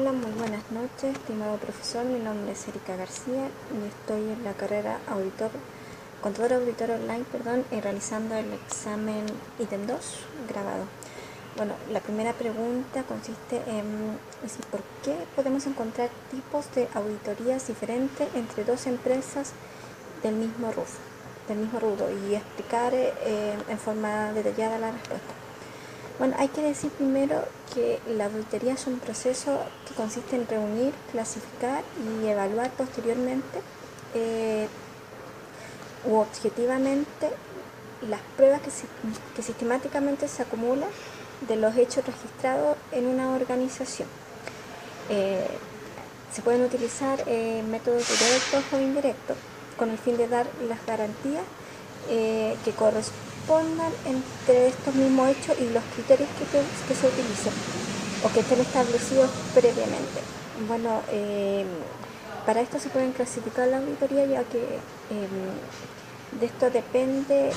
Hola, muy buenas noches, estimado profesor. Mi nombre es Erika García y estoy en la carrera contador auditor online, realizando el examen ítem 2 grabado. Bueno, la primera pregunta consiste en decir por qué podemos encontrar tipos de auditorías diferentes entre dos empresas del mismo rubro y explicar en forma detallada la respuesta. Bueno, hay que decir primero que la auditoría es un proceso que consiste en reunir, clasificar y evaluar posteriormente u objetivamente las pruebas que sistemáticamente se acumulan de los hechos registrados en una organización. Se pueden utilizar métodos directos o indirectos con el fin de dar las garantías que correspondan entre estos mismos hechos y los criterios que se utilizan o que estén establecidos previamente. Bueno, para esto se pueden clasificar la auditoría, ya que de esto depende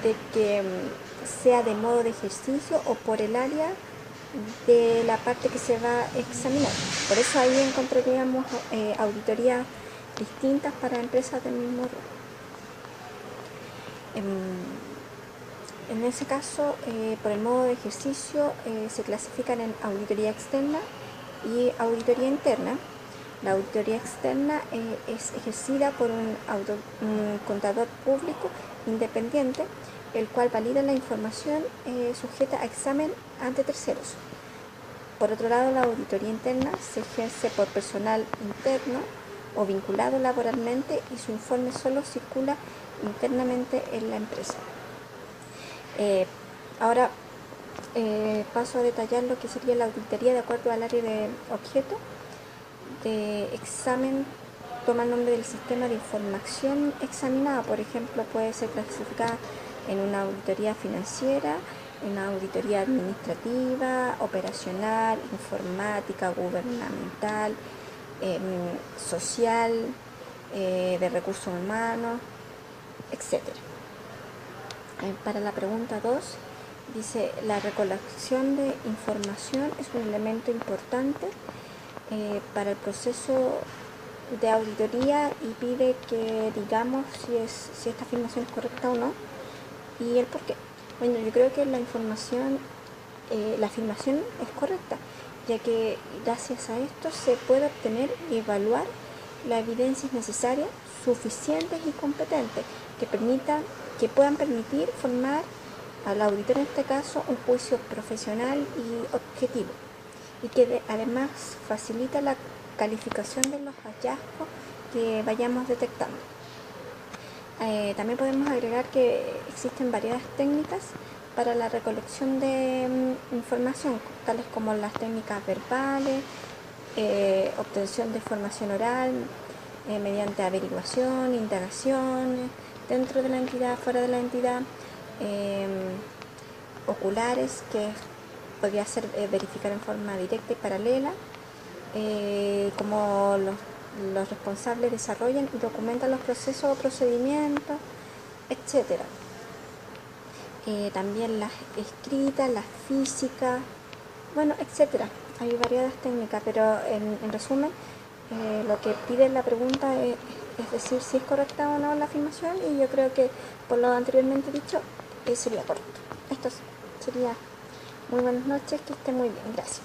de que sea de modo de ejercicio o por el área de la parte que se va a examinar. Por eso ahí encontraríamos auditorías distintas para empresas del mismo rubro. En ese caso, por el modo de ejercicio, se clasifican en auditoría externa y auditoría interna. La auditoría externa es ejercida por un contador público independiente, el cual valida la información sujeta a examen ante terceros. Por otro lado, la auditoría interna se ejerce por personal interno o vinculado laboralmente y su informe solo circula internamente en la empresa. Ahora paso a detallar lo que sería la auditoría de acuerdo al área de objeto de examen. Toma el nombre del sistema de información examinada. Por ejemplo, puede ser clasificada en una auditoría financiera, en una auditoría administrativa, operacional, informática, gubernamental, social, de recursos humanos, etc. Para la pregunta 2, dice: la recolección de información es un elemento importante para el proceso de auditoría y pide que digamos si esta afirmación es correcta o no y el por qué. Bueno, yo creo que la afirmación es correcta, ya que gracias a esto se puede obtener y evaluar las evidencias necesarias, suficientes y competentes que puedan permitir formar al auditor, en este caso, un juicio profesional y objetivo, y que además facilita la calificación de los hallazgos que vayamos detectando. También podemos agregar que existen varias técnicas para la recolección de información, tales como las técnicas verbales, obtención de información oral, mediante averiguación, indagación, dentro de la entidad, fuera de la entidad, oculares, que podría ser verificar en forma directa y paralela, como los responsables desarrollan y documentan los procesos o procedimientos, etc. También las escritas, las físicas, bueno, etc. Hay variadas técnicas, pero en resumen, lo que pide la pregunta es decir si es correcta o no la afirmación, y yo creo que por lo anteriormente dicho sería correcto. Esto sería. Muy buenas noches, que esté muy bien, gracias.